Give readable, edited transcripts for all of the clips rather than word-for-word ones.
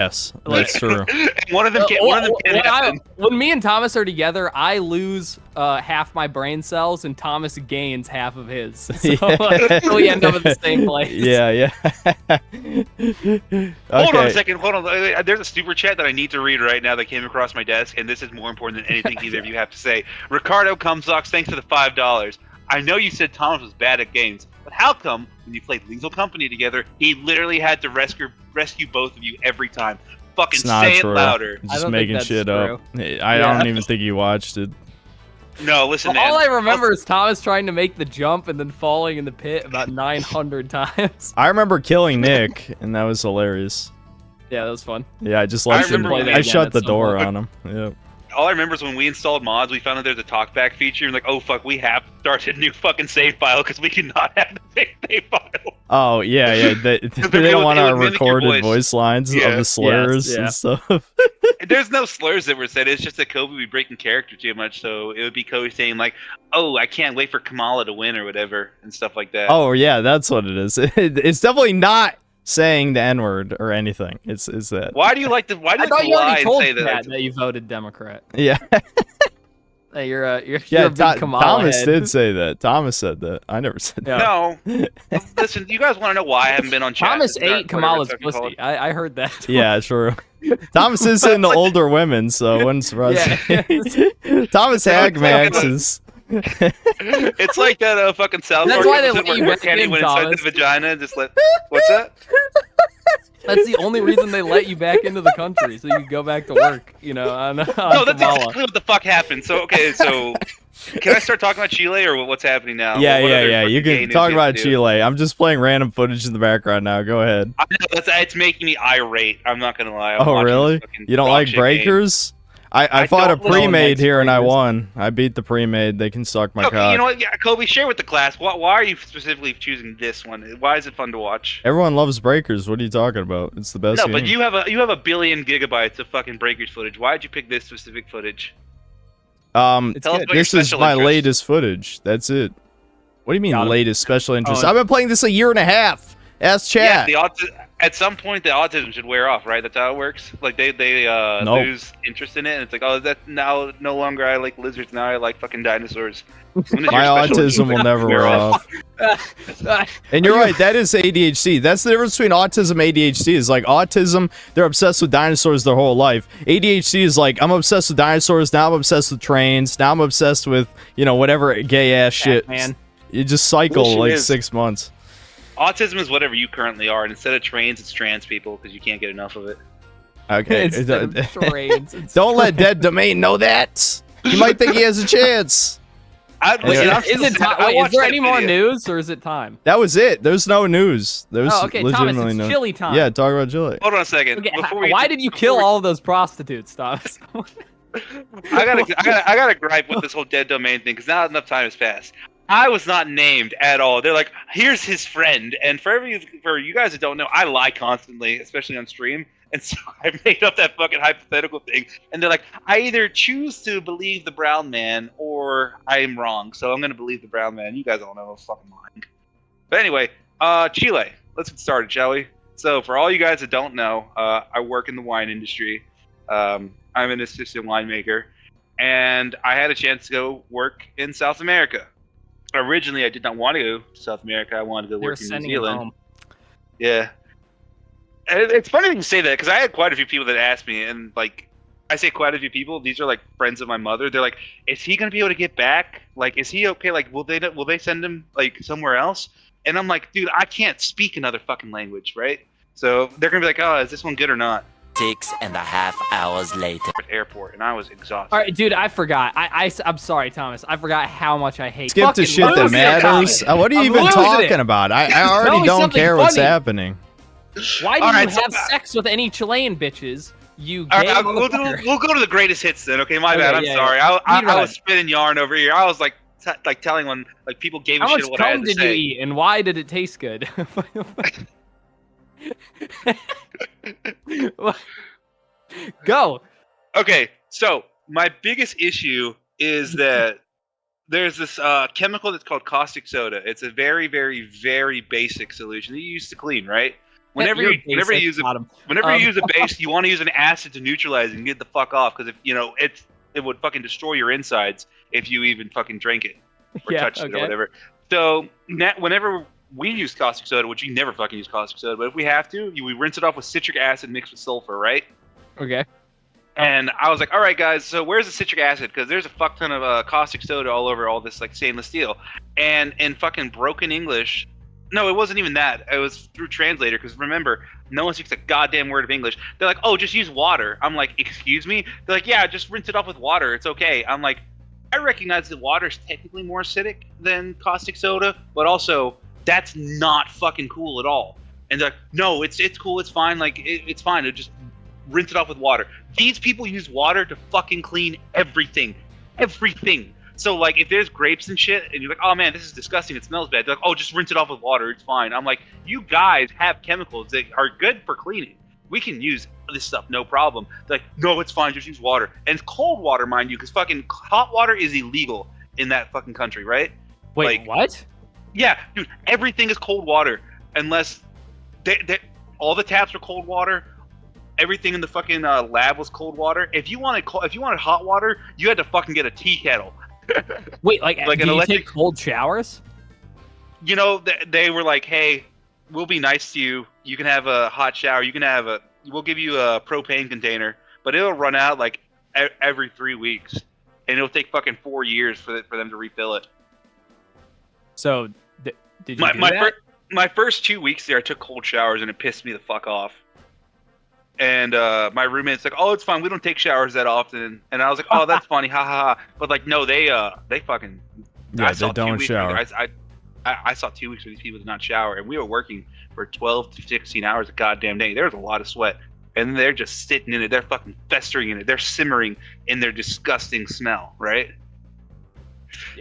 Yes, that's true. One of them can't happen. When me and Thomas are together, I lose half my brain cells, and Thomas gains half of his. So, so we end up at the same place. Yeah. Okay. Hold on a second. Hold on. There's a super chat that I need to read right now that came across my desk, and this is more important than anything either of you have to say. Ricardo Cumsocks, thanks for the $5. I know you said Thomas was bad at games, but how come when you played Lethal Company together, he literally had to rescue both of you every time? Fucking say it louder. Just making shit up. I don't even think you watched it. No, listen, man. All I remember is Thomas trying to make the jump and then falling in the pit about 900 times. I remember killing Nick, and that was hilarious. Yeah, that was fun. Yeah, I just left him. I shut the door on him. Yeah. All I remember is when we installed mods, we found out there's a talkback feature, and like, oh fuck, we have to start a new fucking save file because we cannot have the save file. Oh yeah. They don't want our recorded voice lines of the slurs and stuff. There's no slurs that were said. It's just that Kobe would be breaking character too much, so it would be Kobe saying like, "Oh, I can't wait for Kamala to win" or whatever and stuff like that. Oh yeah, that's what it is. It's definitely not saying the N-word or anything. It's that. Why do you like to lie and say that? That you voted Democrat. Yeah. Hey, you're a big Kamala Thomas head. did say that. Thomas said that. I never said that. No. Listen, you guys want to know why I haven't been on chat? Thomas ate Kamala's pussy. I heard that. Yeah, true. Thomas is into older women, so it wouldn't surprise me. Thomas Hagmax is... It's like that fucking South Park. That's why they let you back in, went inside the vagina and just let... What's that? That's the only reason they let you back into the country, so you can go back to work, you know, on No, that's Kamala. exactly what the fuck happened. So, okay, so... Can I start talking about Chile, or what's happening now? Yeah. You can talk about Chile. I'm just playing random footage in the background now. Go ahead. I know, it's making me irate. I'm not gonna lie. Oh, really? You don't like breakers? I fought a pre-made here and I won. I beat the pre-made. They can suck my cock. You know what? Yeah, Kobe, share with the class. Why are you specifically choosing this one? Why is it fun to watch? Everyone loves breakers. What are you talking about? It's the best game. No, but you have a billion gigabytes of fucking breakers footage. Why did you pick this specific footage? This is my latest footage. That's it. What do you mean latest special interest? I've been playing this a year and a half. Ask chat. Yeah, at some point the autism should wear off, right? That's how it works. Like they lose interest in it, and it's like, oh, that's now no longer I like lizards. Now I like fucking dinosaurs. My autism will never wear off. And you're right, that is ADHD. That's the difference between autism and ADHD. Is like autism, they're obsessed with dinosaurs their whole life. ADHD is like, I'm obsessed with dinosaurs, now I'm obsessed with trains, now I'm obsessed with, you know, whatever gay ass shit. Man. You just cycle like 6 months. Autism is whatever you currently are, and instead of trains, it's trans people because you can't get enough of it. Okay. Trains. Don't let Dead Domain know that. He might think he has a chance. Is there any more news, or is it time? That was it. There's no news. There's legitimately Thomas, it's Chile time. Yeah, talk about Chile. Hold on a second. Okay, why did you kill all of those prostitutes, Thomas? I gotta gripe with this whole Dead Domain thing because not enough time has passed. I was not named at all. They're like, here's his friend. And for you guys that don't know, I lie constantly, especially on stream. And so I made up that fucking hypothetical thing. And they're like, I either choose to believe the brown man or I am wrong. So I'm going to believe the brown man. You guys all know I'm fucking lying. But anyway, Chile. Let's get started, shall we? So for all you guys that don't know, I work in the wine industry. I'm an assistant winemaker. And I had a chance to go work in South America. Originally, I did not want to go to South America. I wanted to go work in New Zealand. Yeah. It's funny that you say that because I had quite a few people that asked me, and like, I say quite a few people. These are like friends of my mother. They're like, "Is he gonna be able to get back? Like, is he okay? Like, will they send him like somewhere else?" And I'm like, "Dude, I can't speak another fucking language, right?" So they're gonna be like, "Oh, is this one good or not?" 6.5 hours later. Airport, and I was exhausted. All right, dude, I forgot. I'm sorry, Thomas. I forgot how much I hate. Skip the shit that matters. What are you even talking about? I already don't care what's happening. Why do you have sex with any Chilean bitches? You gay we'll go to the greatest hits then. Okay, my bad. I'm sorry. I was spinning yarn over here. I was like telling when like people gave a shit what I had to say. How much cum did you eat, and why did it taste good? Go. Okay, so my biggest issue is that there's this chemical that's called caustic soda. It's a very, very, very basic solution that you use to clean, right? Whenever You're you basic, use Adam. you use a base, you want to use an acid to neutralize it and get the fuck off, because if it would fucking destroy your insides if you even fucking drank it or touched it or whatever. So whenever we use caustic soda, which you never fucking use caustic soda, but if we have to, we rinse it off with citric acid mixed with sulfur, right? Okay. And I was like, all right, guys, so where's the citric acid? Because there's a fuck ton of caustic soda all over all this like stainless steel. And in fucking broken English, no, it wasn't even that. It was through translator, because remember, no one speaks a goddamn word of English. They're like, oh, just use water. I'm like, excuse me? They're like, yeah, just rinse it off with water. It's okay. I'm like, I recognize that water is technically more acidic than caustic soda, but also that's not fucking cool at all. And they're like, no, it's cool, it's fine, like it's fine. Just rinse it off with water. These people use water to fucking clean everything. So like if there's grapes and shit and you're like, oh man, this is disgusting, it smells bad, they're like, oh, just rinse it off with water, it's fine. I'm like, you guys have chemicals that are good for cleaning. We can use this stuff, no problem. They're like, no, it's fine, just use water. And it's cold water, mind you, because fucking hot water is illegal in that fucking country, right? Wait, like, what? Yeah, dude, everything is cold water unless all the taps are cold water. Everything in the fucking lab was cold water. If you wanted hot water, you had to fucking get a tea kettle. Wait, like an do you electric take cold showers? You know, they were like, hey, we'll be nice to you. You can have a hot shower. We'll give you a propane container, but it'll run out like every 3 weeks, and it'll take fucking 4 years for them to refill it. So, did you do that? My first 2 weeks there, I took cold showers, and it pissed me the fuck off. And my roommate's like, oh, it's fine, we don't take showers that often. And I was like, oh, that's funny, ha ha ha. But like, no, they fucking. Yeah, they don't shower. I saw 2 weeks where these people did not shower, and we were working for 12 to 16 hours a goddamn day. There was a lot of sweat, and they're just sitting in it. They're fucking festering in it. They're simmering in their disgusting smell, right?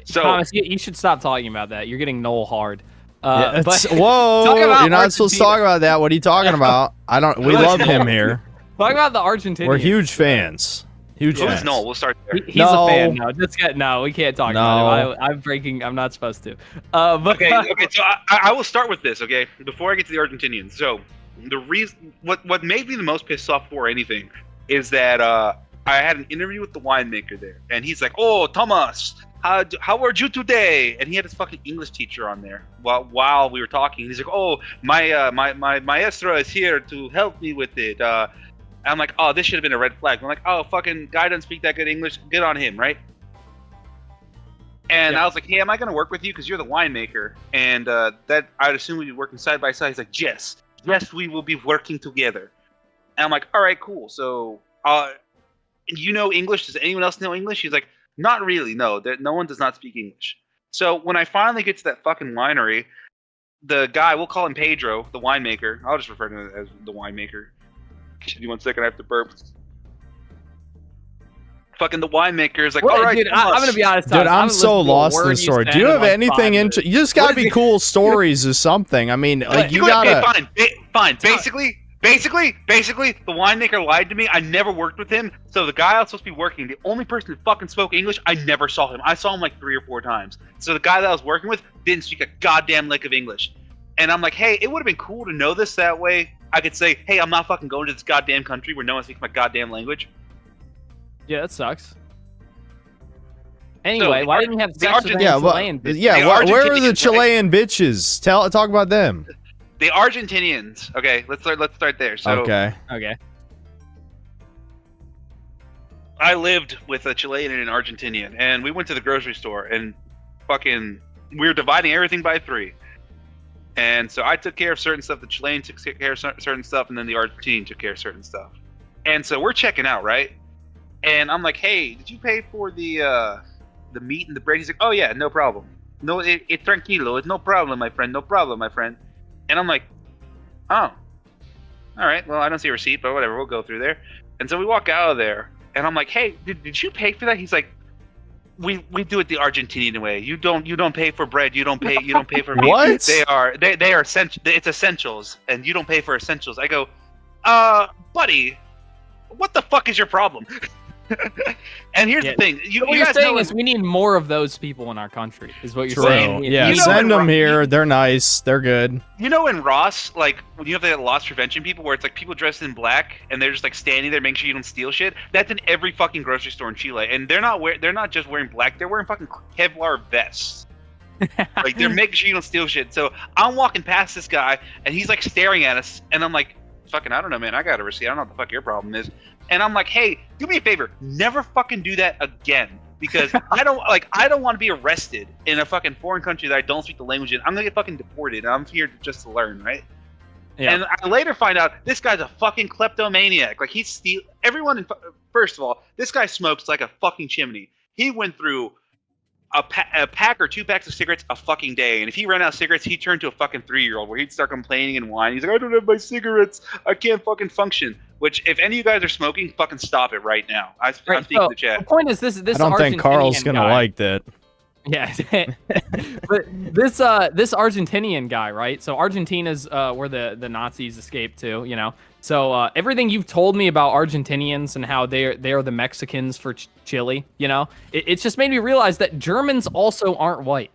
So, Thomas, you should stop talking about that. You're getting Noel hard. Whoa! Talk about You're not supposed to talk about that. What are you talking about? We love him here. Talk about the Argentinian. We're huge fans. Huge who's fans. Noel? We'll start there. He's a fan. No, we can't talk about him. I'm not supposed to. But okay. So I will start with this. Okay, before I get to the Argentinians. So the reason, what made me the most pissed off for anything, is that I had an interview with the winemaker there, and he's like, "Oh, Thomas, how are you today?" And he had his fucking English teacher on there while we were talking. He's like, "Oh, my maestro is here to help me with it." I'm like, oh, this should have been a red flag. I'm like, oh, fucking guy doesn't speak that good English. Good on him, right? And I was like, hey, am I going to work with you? Because you're the winemaker. And that I'd assume we'd be working side by side. He's like, yes, we will be working together. And I'm like, all right, cool. So, you know English? Does anyone else know English? He's like, not really, no. No one does not speak English. So when I finally get to that fucking winery, the guy, we'll call him Pedro, the winemaker. I'll just refer to him as the winemaker. Give me 1 second, I have to burp. Fucking the winemaker is like, all right, dude, I'm gonna be honest, dude, I'm so lost in the story. Do you have anything you just gotta be cool stories or something. I mean, like, you gotta. Okay, fine. Basically, the winemaker lied to me. I never worked with him. So the guy I was supposed to be working, the only person who fucking spoke English, I never saw him. I saw him like 3 or 4 times. So the guy that I was working with didn't speak a goddamn lick of English. And I'm like, hey, it would have been cool to know this, that way I could say, hey, I'm not fucking going to this goddamn country where no one speaks my goddamn language. Yeah, that sucks. Anyway, why didn't you have sex with Chilean bitches? Where are the Chilean bitches? Talk about them. The Argentinians. Okay, let's start there. So, okay. I lived with a Chilean and an Argentinian, and we went to the grocery store, and fucking we were dividing everything by 3. And so I took care of certain stuff, the Chilean took care of certain stuff, and then the Argentinian took care of certain stuff. And so we're checking out, right? And I'm like, hey, did you pay for the meat and the bread? He's like, oh yeah, no problem. No, it's tranquilo. It's no problem, my friend. No problem, my friend. And I'm like, oh, all right. Well, I don't see a receipt, but whatever. We'll go through there. And so we walk out of there, and I'm like, hey, did you pay for that? He's like, we do it the Argentinian way. You don't pay for bread. You don't pay for meat. What? They are essential. It's essentials, and you don't pay for essentials. I go, buddy, what the fuck is your problem? And here's the thing: what you're saying is we need more of those people in our country. Is what you're True. saying? Yeah, send them here. They're nice. They're good. You know, in Ross, like when you have the loss prevention people, where it's like people dressed in black and they're just like standing there, making sure you don't steal shit. That's in every fucking grocery store in Chile, and they're not just wearing black; they're wearing fucking Kevlar vests. Like they're making sure you don't steal shit. So I'm walking past this guy, and he's like staring at us, and I'm like, "Fucking, I don't know, man. I got a receipt. I don't know what the fuck your problem is." And I'm like, "Hey, do me a favor. Never fucking do that again, because I don't want to be arrested in a fucking foreign country that I don't speak the language in. I'm gonna get fucking deported. And I'm here just to learn, right?" Yeah. And I later find out this guy's a fucking kleptomaniac. Like he's steal everyone. First of all, this guy smokes like a fucking chimney. He went through a pack or 2 packs of cigarettes a fucking day, and if he ran out of cigarettes, he'd turn to a fucking 3-year-old where he'd start complaining and whining. He's like, "I don't have my cigarettes. I can't fucking function." Which, if any of you guys are smoking, fucking stop it right now. I'm speaking to the chat. The point is, this I don't think Carl's gonna like that. Yeah, but this Argentinian guy, right? So Argentina's where the Nazis escaped to, you know. So everything you've told me about Argentinians and how they are the Mexicans for Chile, you know, it's just made me realize that Germans also aren't white.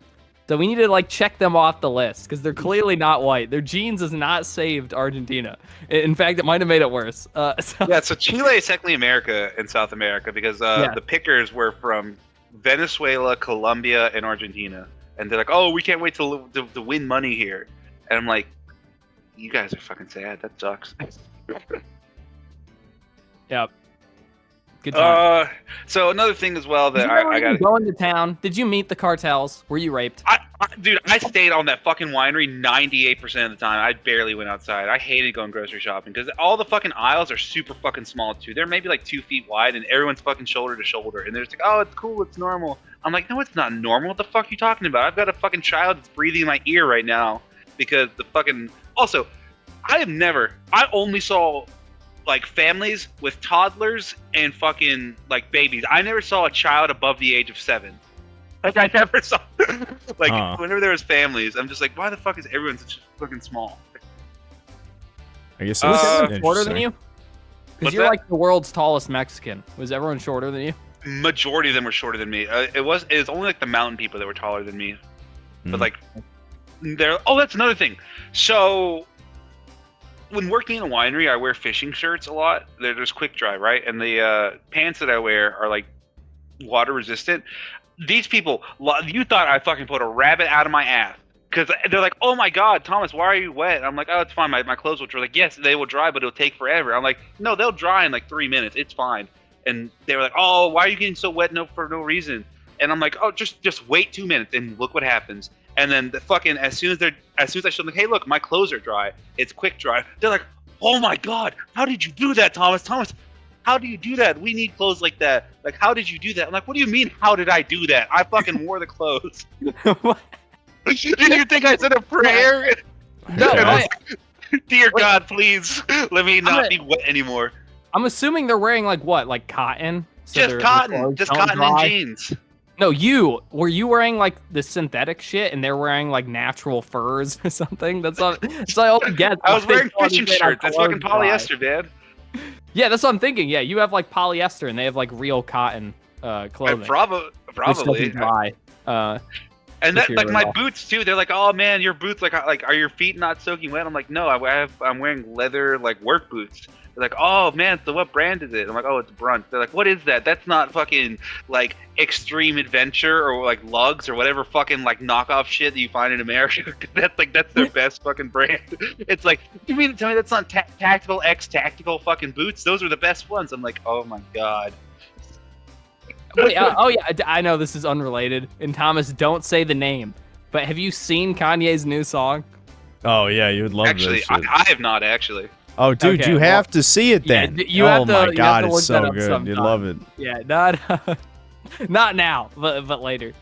So we need to like check them off the list because they're clearly not white. Their genes has not saved Argentina. In fact, it might have made it worse. So Chile is technically America and South America because the pickers were from Venezuela, Colombia, and Argentina, and they're like, "Oh, we can't wait to win money here," and I'm like, "You guys are fucking sad. That sucks." Yep. Good time. So another thing as well that I got go into town. Did you meet the cartels? Were you raped? Dude, I stayed on that fucking winery 98% of the time. I barely went outside. I hated going grocery shopping because all the fucking aisles are super fucking small too. They're maybe like 2 feet wide, and everyone's fucking shoulder to shoulder. And they're just like, "Oh, it's cool, it's normal." I'm like, "No, it's not normal. What the fuck are you talking about? I've got a fucking child that's breathing in my ear right now because the fucking." Also, I only saw like families with toddlers and fucking like babies. I never saw a child above the age of 7. Like I never saw whenever there was families, I'm just like, why the fuck is everyone such fucking small? I guess was everyone shorter than you? Because you're like the world's tallest Mexican. Was everyone shorter than you? Majority of them were shorter than me. It was only like the mountain people that were taller than me. But like that's another thing. So when working in a winery, I wear fishing shirts a lot. They're just quick dry, right? And the pants that I wear are like water resistant. These people, you thought I fucking put a rabbit out of my ass. Because they're like, "Oh my God, Thomas, why are you wet?" I'm like, "Oh, it's fine. My clothes will dry." Like, "Yes, they will dry, but it'll take forever." I'm like, "No, they'll dry in like 3 minutes. It's fine." And they were like, "Oh, why are you getting so wet for no reason?" And I'm like, "Oh, just wait 2 minutes and look what happens." And then the fucking as soon as I show them, like, "Hey, look, my clothes are dry. It's quick dry." They're like, "Oh my God, how did you do that, Thomas? Thomas, how do you do that? We need clothes like that. Like, how did you do that?" I'm like, "What do you mean, how did I do that? I fucking wore the clothes." Did you think I said a prayer? No. Dear God, please let me not be wet anymore. I'm assuming they're wearing like what, like cotton? So just cotton and jeans. No, were you wearing like the synthetic shit, and they're wearing like natural furs or something? That's all I get. I was wearing fishing shirts. That's fucking polyester, man. Yeah, that's what I'm thinking. Yeah, you have like polyester, and they have like real cotton clothing. Probably. Dry. And that, like my boots too. They're like, "Oh man, your boots like are your feet not soaking wet?" I'm like, "No, I'm wearing leather like work boots." They're like, "Oh man, so what brand is it?" I'm like, "Oh, it's Brunt." They're like, "What is that? That's not fucking like Extreme Adventure or like Lugs or whatever fucking like knockoff shit that you find in America." that's their best fucking brand. It's like, you mean to tell me that's not Tactical X Tactical fucking boots? Those are the best ones. I'm like, oh my God. Wait, oh yeah, I know this is unrelated. And Thomas, don't say the name. But have you seen Kanye's new song? Oh yeah, you would love actually, this shit. I have not actually. Oh dude, okay, you have to see it then. Yeah, oh my God, it's so good. You love it. Yeah, not now, but later.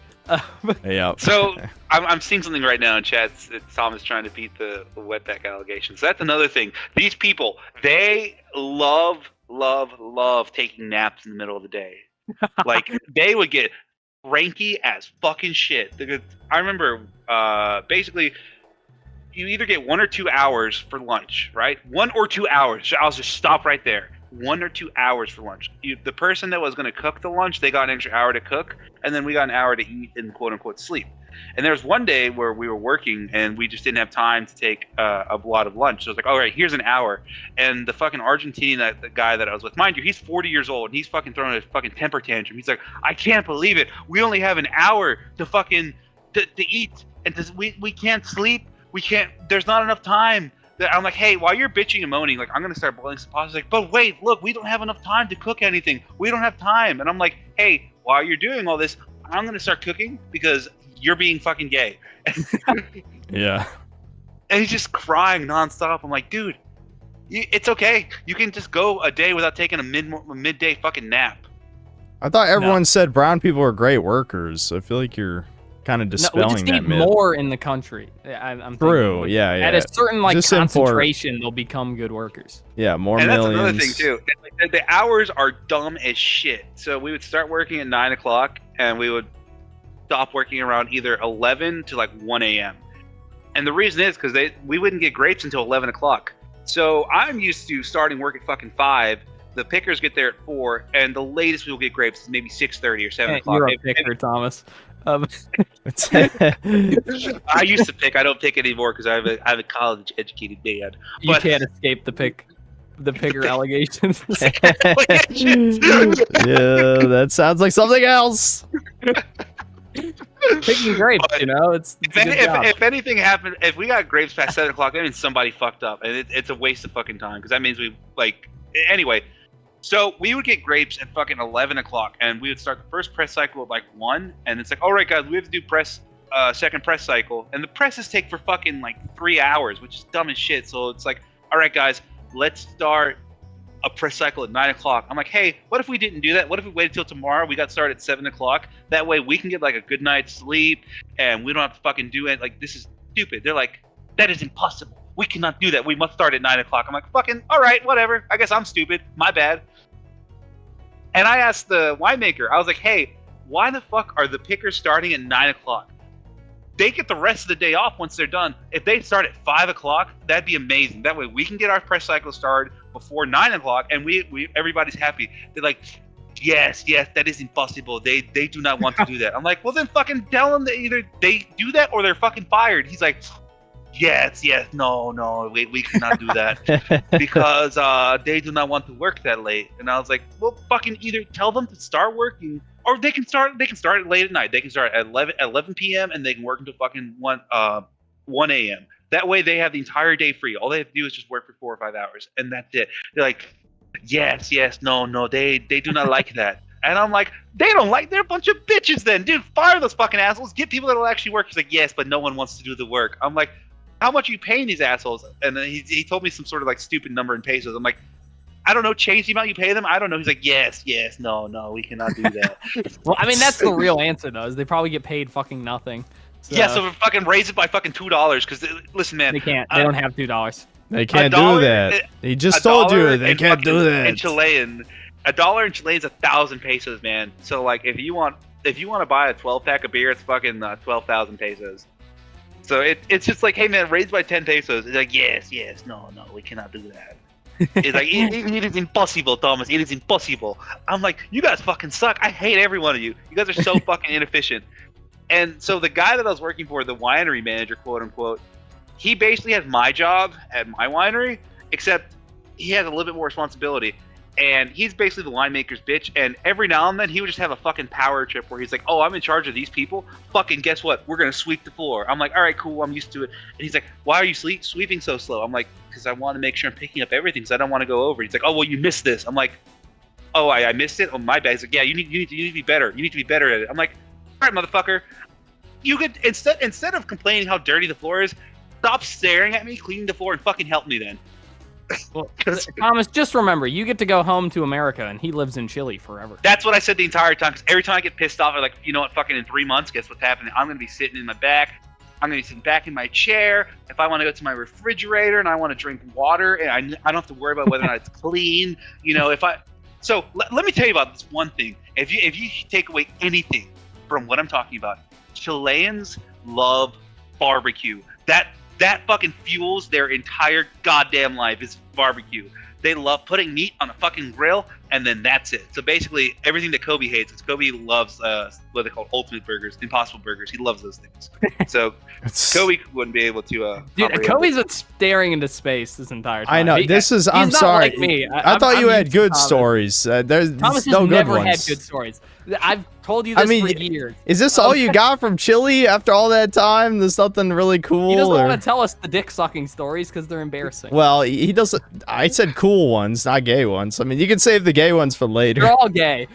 Yeah. So I'm seeing something right now in chat. Tom is trying to beat the wetback allegations. So that's another thing. These people, they love taking naps in the middle of the day. Like they would get cranky as fucking shit. Because I remember, basically, you either get 1 or 2 hours for lunch, right? 1 or 2 hours. So I'll just stop right there. 1 or 2 hours for lunch. The person that was going to cook the lunch, they got an extra hour to cook, and then we got an hour to eat and quote unquote sleep. And there was one day where we were working and we just didn't have time to take a lot of lunch. So I was like, all right, here's an hour. And the fucking Argentinian, the guy that I was with, mind you, he's 40 years old and he's fucking throwing a fucking temper tantrum. He's like, I can't believe it. We only have an hour to fucking to eat, and we can't sleep. We can't. There's not enough time. I'm like, hey, while you're bitching and moaning, like, I'm gonna start boiling some pasta. He's like, but wait, look, we don't have enough time to cook anything. We don't have time. And I'm like, hey, while you're doing all this, I'm gonna start cooking because you're being fucking gay. Yeah. And he's just crying nonstop. I'm like, dude, it's okay. You can just go a day without taking a midday fucking nap. I thought everyone said brown people are great workers. I feel like you're kind of dispelling we just that need myth. more in the country. I'm True. thinking, Yeah. At a certain Just concentration, they'll become good workers. Yeah, more and millions. And that's another thing too. Like, the hours are dumb as shit. So we would start working at 9 o'clock, and we would stop working around either 11 to like 1 a.m. And the reason is because we wouldn't get grapes until 11 o'clock. So I'm used to starting work at fucking 5. The pickers get there at 4, and the latest we'll get grapes is maybe 6:30 or 7 o'clock. You're a picker, Thomas. I used to pick. I don't pick anymore because I have a college-educated dad. You can't escape the picker allegations. Yeah, that sounds like something else. Picking grapes, you know, it's if anything happened, if we got grapes past 7 o'clock, that means somebody fucked up, and it's a waste of fucking time because that means we anyway. So we would get grapes at fucking 11 o'clock, and we would start the first press cycle at like 1, and it's like, all right, guys, we have to do second press cycle, and the presses take for fucking like 3 hours, which is dumb as shit. So it's like, all right, guys, let's start a press cycle at 9 o'clock. I'm like, hey, what if we didn't do that? What if we waited till tomorrow? We got started at 7 o'clock. That way we can get like a good night's sleep, and we don't have to fucking do it. Like, this is stupid. They're like, that is impossible. We cannot do that. We must start at 9 o'clock. I'm like, fucking, all right, whatever. I guess I'm stupid. My bad. And I asked the winemaker, I was like, hey, why the fuck are the pickers starting at 9 o'clock? They get the rest of the day off once they're done. If they start at 5 o'clock, that'd be amazing. That way we can get our press cycle started before 9 o'clock, and we everybody's happy. They're like, yes, that is impossible. They do not want to do that. I'm like, well, then fucking tell them that either they do that or they're fucking fired. He's like, yes, no, we cannot do that because they do not want to work that late. And I was like, well, fucking either tell them to start working, or they can start late at night. They can start at 11 p.m. and they can work until fucking 1 a.m. That way they have the entire day free. All they have to do is just work for 4 or 5 hours, and that's it. They're like, yes, no, they do not like that. And I'm like, they're a bunch of bitches then. Dude, fire those fucking assholes. Get people that will actually work. He's like, yes, but no one wants to do the work. I'm like, how much are you paying these assholes? And then he told me some sort of like stupid number in pesos. I'm like, I don't know, change the amount you pay them? I don't know. He's like, yes, no, we cannot do that. Well, I mean, that's the real answer, though, is they probably get paid fucking nothing. So. Yeah, so fucking raise it by fucking $2, because, listen, man. They can't. They don't have $2. They can't do that. He just told you they can't do that. In Chilean, $1 in Chilean is 1,000 pesos, man. So, like, if you want to buy a 12-pack of beer, it's fucking 12,000 pesos. So it's just like, hey man, raise by 10 pesos. It's like, yes, no, we cannot do that. It's like, it is impossible, Thomas. It is impossible. I'm like, you guys fucking suck. I hate every one of you. You guys are so fucking inefficient. And so the guy that I was working for, the winery manager, quote unquote, he basically has my job at my winery, except he has a little bit more responsibility. And he's basically the winemaker's bitch, and every now and then he would just have a fucking power trip where he's like, oh, I'm in charge of these people, fucking guess what, we're gonna sweep the floor. I'm like, all right, cool, I'm used to it. And he's like, why are you sweeping so slow? I'm like, because I want to make sure I'm picking up everything, because I don't want to go over. He's like, oh, well, you missed this. I'm like, oh, I missed it? Oh, my bad. He's like, yeah, you need to be better. You need to be better at it. I'm like, all right, motherfucker, you could, instead of complaining how dirty the floor is, stop staring at me cleaning the floor and fucking help me then. Well, Thomas, just remember, you get to go home to America, and he lives in Chile forever. That's what I said the entire time, because every time I get pissed off, I'm like, you know what, fucking in 3 months, guess what's happening? I'm going to be sitting in my back. I'm going to be sitting back in my chair. If I want to go to my refrigerator and I want to drink water, and I don't have to worry about whether or not it's clean, you know, So let me tell you about this one thing. If you take away anything from what I'm talking about, Chileans love barbecue. That fucking fuels their entire goddamn life is barbecue. They love putting meat on a fucking grill, and then that's it. So basically, everything that Kobe hates is Kobe loves what they call ultimate burgers, impossible burgers. He loves those things. So Kobe wouldn't be able to. Dude, Kobe's been staring into space this entire time. I know. I'm not sorry. Like me. I thought you had good Thomas. stories. There's Thomas no has good never ones. had good stories. I've told you this for years. Is this all you got from Chile after all that time? There's something really cool? He doesn't want to tell us the dick sucking stories because they're embarrassing. Well, he doesn't. I said cool ones, not gay ones. I mean, you can save the gay ones for later. They're all gay.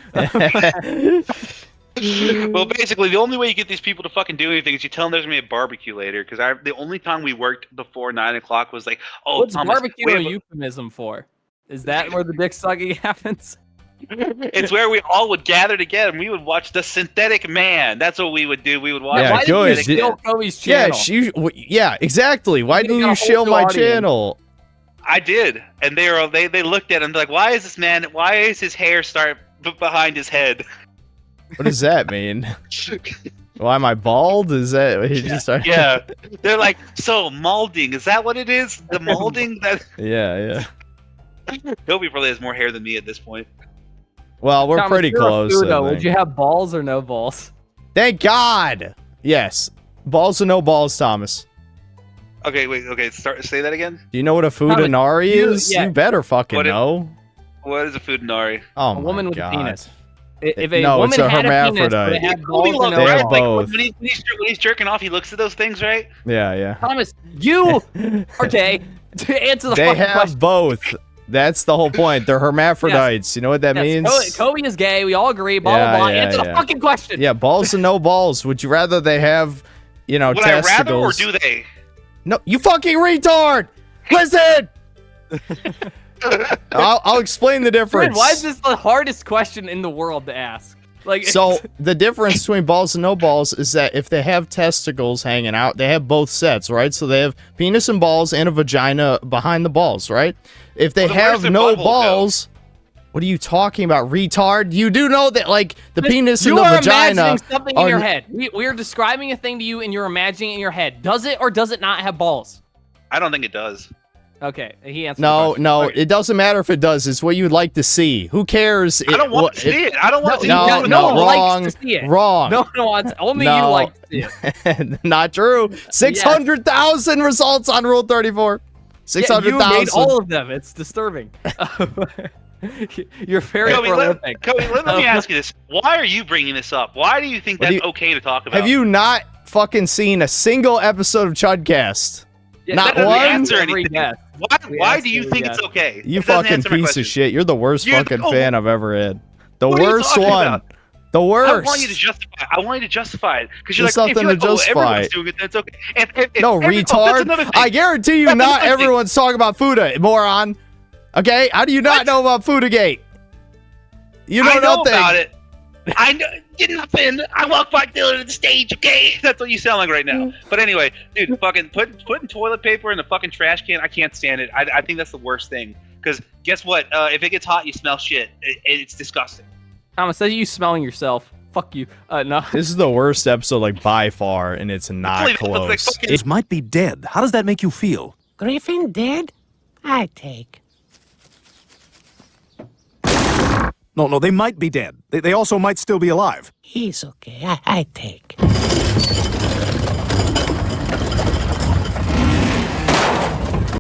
Well, basically, the only way you get these people to fucking do anything is you tell them there's gonna be a barbecue later. Because the only time we worked before 9 o'clock was like, oh, what's Thomas, barbecue a euphemism for? Is that where the dick sucking happens? It's where we all would gather together and we would watch The Synthetic Man. That's what we would do. We would watch. Yeah, Why good. did you steal Kobe's channel? Yeah, exactly. Why didn't you shill my channel? I did, and they looked at him like, why is this man? Why is his hair start behind his head? What does that mean? Why am I bald? Is that what you just started? Yeah, they're like, so molding, is that what it is? The molding that? Yeah. Kobe probably has more hair than me at this point. Well, we're Thomas, pretty you're a close. Fudo. Would you have balls or no balls? Thank God. Yes. Balls or no balls, Thomas. Okay, wait. Okay, say that again. Do you know what a Fudanari is? yeah. You better fucking know. What is a Fudanari? Oh A my woman with God. a penis. If a No, it's woman a had a penis, hermaphrodite. would it have Kobe balls or loves no They right? have balls? both. When he's jerking off, he looks at those things, right? Yeah. Thomas, you are gay. To answer the They fucking have question. both. That's the whole point. They're hermaphrodites. You know what that means? Kobe is gay. We all agree. Blah blah blah. Answer the fucking question. Yeah, balls and no balls. Would you rather they have, Would testicles? I rather or do they? No, you fucking retard! Listen! I'll explain the difference. Fred, why is this the hardest question in the world to ask? Like, So the difference between balls and no balls is that if they have testicles hanging out, they have both sets, right? So they have penis and balls and a vagina behind the balls, right? If they Well, then where's have their no butthole balls, what are you talking about, retard? You do know that, like, the penis and you the are vagina imagining something in are your head. We are describing a thing to you, and you're imagining it in your head. Does it or does it not have balls? I don't think it does. Okay, he answered. No, the question. no, Okay. it doesn't matter if it does. It's what you'd like to see. Who cares? I don't want to see it. I don't want to see No, it. no one likes wrong, to see it. wrong. No, only you No. like to see it. Not true. 600,000 results on Rule 34. Yeah, you made 600,000. all of them. It's disturbing. You're very Kobe, prolific. let me ask you this. Why are you bringing this up? Why do you think that's okay to talk about? Have you not fucking seen a single episode of Chudcast? Yeah, Not that doesn't one? answer Every anything. guess. Why do you every think guess. it's okay? You It doesn't fucking answer my piece question. of shit. You're the worst You're fucking the- fan I've ever had. The What are you worst talking one. about? The I worst. want you to justify. I want you to justify it because you're There's like, if nothing you're to like, justify. everyone's doing it, that's okay. No, that's retard. another thing. I guarantee you That's not another thing. everyone's talking about Fuda, moron. Okay? How do you not What? know about Fudagate? You know I know nothing. about it. I know. Did nothing. I walked by Dylan to the stage. Okay, that's what you sound like right now. But anyway, dude, fucking putting toilet paper in the fucking trash can. I can't stand it. I think that's the worst thing. Because guess what? If it gets hot, you smell shit. It's disgusting. Thomas, says you smelling yourself. Fuck you. No. This is the worst episode, like, by far, and it's not Really, it looks like close. fucking- It might be dead. How does that make you feel? Griffin dead? I take. No, they might be dead. They also might still be alive. He's okay. I take.